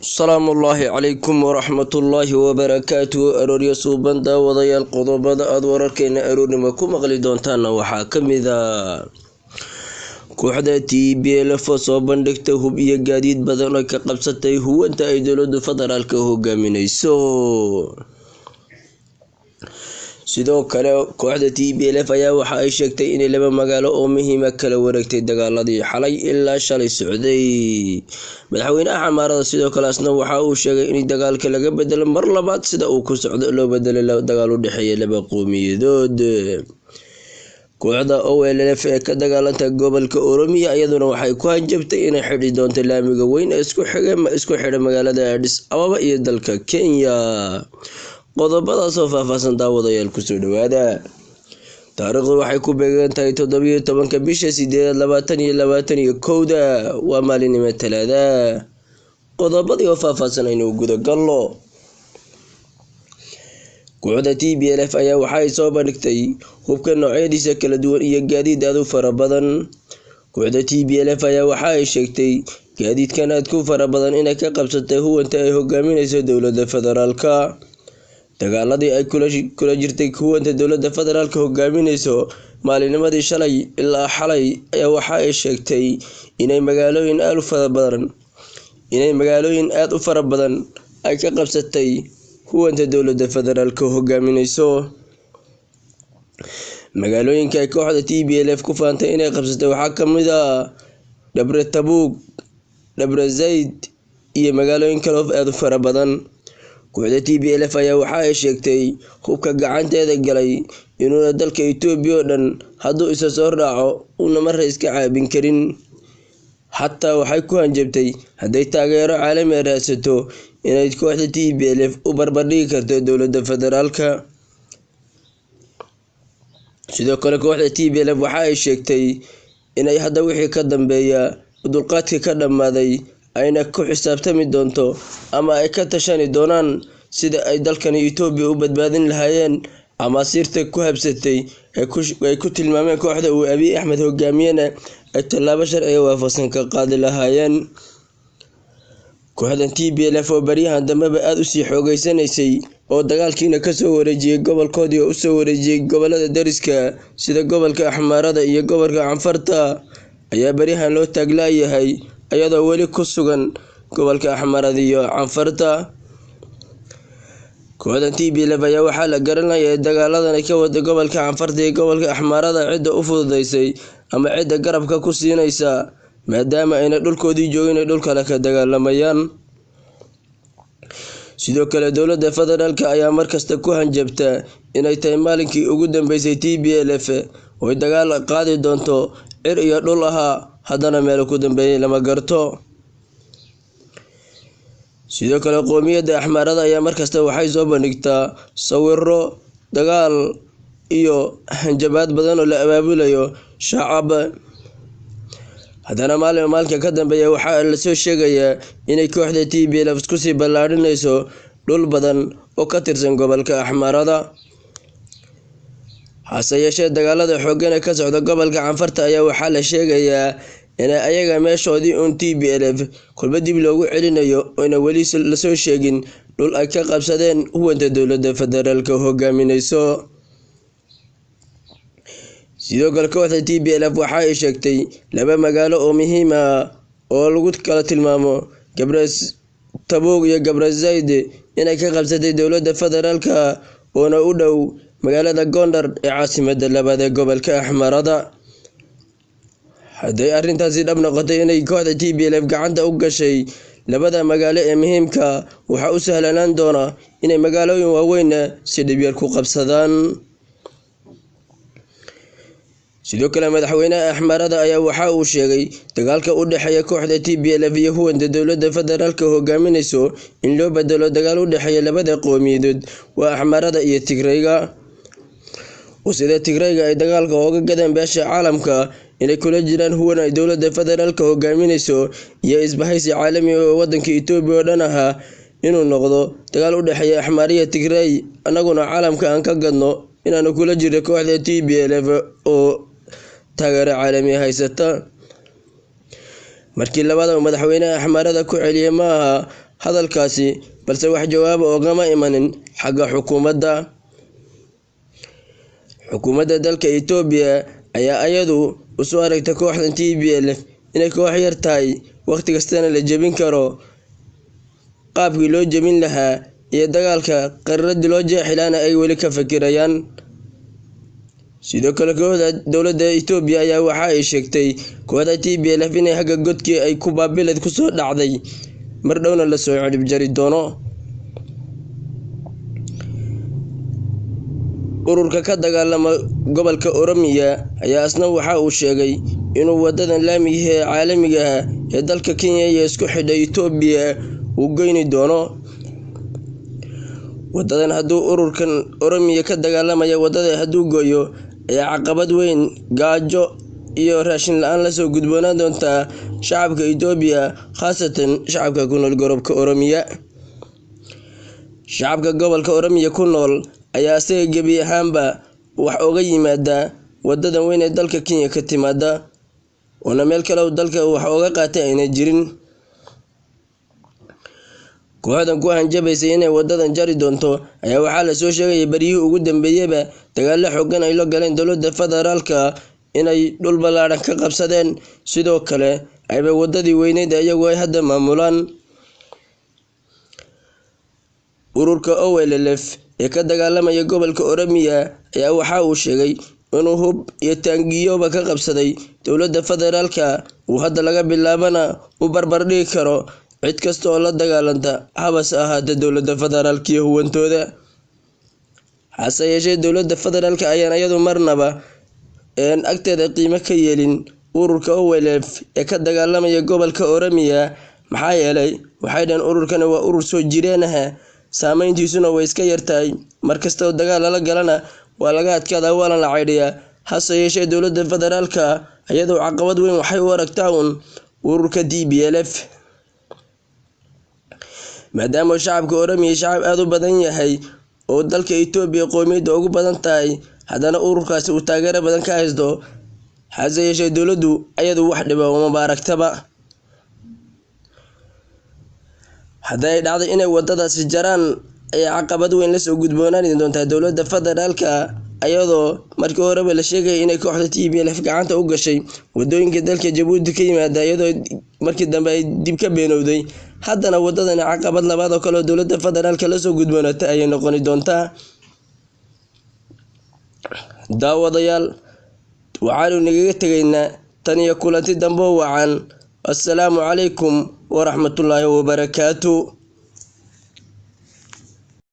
السلام الله عليكم ورحمة الله وبركاته. أروري صوبان داوضي القضبة أدوركين أروري مكو مغلي دونتانا وحاكم إذا كوحدة TPLF صوبان دكته بيا جديد بدنا كقبسته هو أنت أيدلود فدرالك هو جامينيسو sidoo kale kooxda TPLF ayaa waxa ay sheegtay in laba magaalo oo muhiim ah kala wareegtay dagaaladii xalay ilaa shalay socday madaxweynaha Xamaarada sidoo kale asna waxa uu sheegay in dagaalka laga bedelo mar labaad sida uu ku socdo loo bedelay dagaal u dhaxeeya laba qowmiyadood kooxda OLF ee ka dagaalanta gobolka Oromiya iyaduna waxay ku hanjabtay inay xidhi doonto laamiga weyn ee isku xidha magaalada Addis Ababa iyo dalka Kenya qodobadaas oo faahfaahsan daawadayaal ku soo dhawaada taariikhdu waxay ku beegan tahay 17 bisha 8 2021 waa maalinimo Talaada qodobadii oo faahfaahsan aynu guda galno kooxda TPLF ayaa waxay soo bandhigtay hubka noocyadiisa kala duwan iyo gaadiid aad u fara badan kooxda TPLF ayaa waxa ay sheegtay gaadiidkan aad ku fara badan inay ka qabsatay huwanta ay hogaaminayso dawladda federaalka dagaaladii ay kula jirtay kuwanta dawladda federaalka hogaaminayso maalinimadii shalay ilaa xalay ayaa waxa ay sheegtay inay magaalooyin aad u fara badan ay ka qabsatay kuwanta dawladda federaalka hogaaminayso magaalooyinka ay kooxda TPLF ku faantay inay qabsatay waxaa kamid ah Dabre Tabuuk, Dabre Zayd iyo magaalooyin kale oo aad u fara badan kooxda TPLF ayaa waxa ay sheegtay hubka gacanteeda galay inuu dalka Itoobiya oo dhan hadduu isa soo raaco una mar iska caabin karin hatta waxay ku hanjabtay haday taageero caalami ah raadsato inay kooxda TPLF u barbardhigi karto dawladda federaalka sidoo kale kooxda TPLF waxa ay sheegtay inay hadda wixii ka dambeeya dulqaadka ka dhamaaday ayna ku xisaabtami doonto ama ay ka tashani doonaan sida ay dalkan Itoobiya u badbaadin lahaayeen ama sirta ku habsatay ay ku tilmaameen kooxda uu Abiy Ahmed hogaamiyana ay tallaabo sharci waafaqsan ka qaadi lahaayeen kooxda TPLF oo bariyahan dambeba aad u sii xoogeysanaysay oo dagaalkiina ka soo wareejiyay gobolkoodii oo u soo wareejiyay gobolada dariska sida gobolka Axmaarada iyo gobolka Canfarta ayaa bariyahan loo taaglaayahay ayadoo wali ku sugan gobolka Axmaarada iyo Canfarta kooxda TPLF ayaa waxaa la garanayaa dagaaladan ay ka wada gobolka Canfarta iyo gobolka Axmaarada cidda u fududeysay ama cidda garabka ku siinaysa maadaama ayna dhulkoodii joogin ay dhul kale ka dagaalamayaan sidoo kale dawladda federaalka ayaa markasta ku hanjabta inay tahay maalinkii ugu dambeysay TPLF oo dagaal qaadi doonto cir iyo dhul ahaa haddana meel ku dambeeyay lama garto sidoo kale qowmiyadda Axmaarada ayaa markasta waxay soo bandhigtaa sawirro dagaal iyo hanjabaad badan oo la abaabulayo shacab haddana maalinka ka dambeeya waxaa la soo sheegayaa inay kooxda TPLF isku sii ballaarinayso dhul badan oo ka tirsan gobolka Axmaarada hase yeeshee dagaalada xooggan ee ka socda gobolka Canfarta ayaa waxaa la sheegayaa in ayaga meeshoodii TPLF kulba dib loogu celinayo oo ina wali la soo sheegin dhul ay ka qabsadeen huwanta dawladda federaalka hogaaminayso sidoo kale kooxda TPLF waxa ay sheegtay laba magaalo oo muhiim ah oo lagu kala tilmaamo Dabre Tabuuk iyo Dabre Zayd inay ka qabsatay dawladda federaalka oo u dhow magaalada Gondar ee caasimadda labaad ee gobolka Axmaarada haday arrintaasi dhab noqotay inay kooxda TPLF gacanta u gashay labada magaalo ee muhiimka waxa u sahlanaan doona inay magaalooyin waaweyn si dhib yar ku qabsadaan sidoo kale madaxweynaha Axmaarada ayaa waxa uu sheegay dagaalka u dhaxeeya kooxda TPLF iyo huwanta dawladda federaalka hogaaminayso in loo bedelo dagaal u dhaxeeya labada qowmiyadood waa Axmaarada iyo Tigrayga sida Tigrayga ay dagaalka uga gadeen beesha caalamka inay kula jiraan huwana ay dawladda federaalka hogaaminayso iyo isbahaysi caalami oo wadanka Itoobiya oo dhan aha inuu noqdo dagaal u dhaxeeya Axmaariya Tigray anaguna caalamka aan ka gadno inaanu kula jirno kooxda TPLF oo taageero caalami haysata markii labada madaxweynaha Axmaarada ku celiyay maaha hadalkaasi balse wax jawaab oogama imanin xagga xukuumadda dalka Itoobiya ayaa ayadu u soo aragtay kooxdan TPLF inay koox yar tahay waqti kastana la jebin karo qaabkii loo jebin lahaa iyo dagaalka qararadi loo jeexilana ay weli ka fakirayaan. sidoo kale kooxda dowladda Itoobiya ayaa waxa ay sheegtay kooxda TPLF inay haga godkii ay ku baabilad ku soo dhacday mar dhowna la soo xidhib jari doono. ururka ka dagaalama gobolka Oromiya ayaa asna waxa uu sheegay inuu wadadan laamiga ee caalamiga ah ee dalka Kenya iyo isku xidhay Itoobiya uu goyni doono. wadadan hadduu ururkan Oromiya ka dagaalamaya wadada hadduu gooyo ayaa caqabad weyn gaajo iyo raashin la'aan la soo gudboonaan doonta shacabka Itoobiya, khaasatan shacabka ku nool gobolka Oromiya. shacabka gobolka Oromiya ku nool ayaa isaga gebi ahaanba wax uga yimaada wadadan weyn ee dalka Kenya ka timaada oo meel kale oo dalka wax uga qaatay ayna jirin. kooxdan ku hanjabaysay inay wadadan jari doonto ayaa waxaa la soo sheegay bariyihii ugu dambeeyayba dagaalo xooggan ay la galeen dowladda federaalka inay dhul ballaaran ka qabsadeen, sidoo kale ayba wadadii weyneyd iyagu ay hadda maamulaan. ururka OLF ee ka dagaalamaya gobolka Oromiya ayaa waxa uu sheegay inuu hub iyo taangiyoba ka qabsaday dowladda federaalka uu hadda laga bilaabana u barbar dhigi karo cid kasta oo la dagaalanta habas ahaata dowladda federaalka iyo huwantooda. hase yeeshee dowladda federaalka ayaan iyadu marnaba agteeda qiimo ka yeelin ururka OLF ee ka dagaalamaya gobolka Oromiya, maxaa yeelay waxay dhan ururkan waa urur soo jireen ah, saameyntiisuna way iska yartahay, markasta oo dagaal la galana waa laga adkaadaa waa la caydhiyaa. hase yeeshee dowladda federaalka iyadoo caqabad weyn waxay u aragtaa ururka TPLF, maadaama shacabka Oromiya shacab aad u badan yahay oo dalka Itoobiya qoomiyadda ugu badan tahay, haddana ururkaasi uu taageero badan ka haysto. hase yeeshee dowladdu ayadu wax dhiba uma baaragtaba. hadday dhacdo inay wadadaasi jaraan ayaa caqabad weyn la soo gudboonaan doonta dowladda federaalka, ayadoo markii horeba la sheegay inay kooxda TPLF gacanta u gashay wadooyinka dalka Jabuuti ka yimaada, iyadoo markii dambe ay dib ka beenowday. haddana wadadan caqabad labaad oo kale oo dowladda federaalka la soo gudboonatay ayay noqon doontaa. daawadayaal waxaanu nagaga tegaynaa tan iyo kulanti dambe wacan. assalaamu calaykum waraxmatullaahi wabarakaatuh.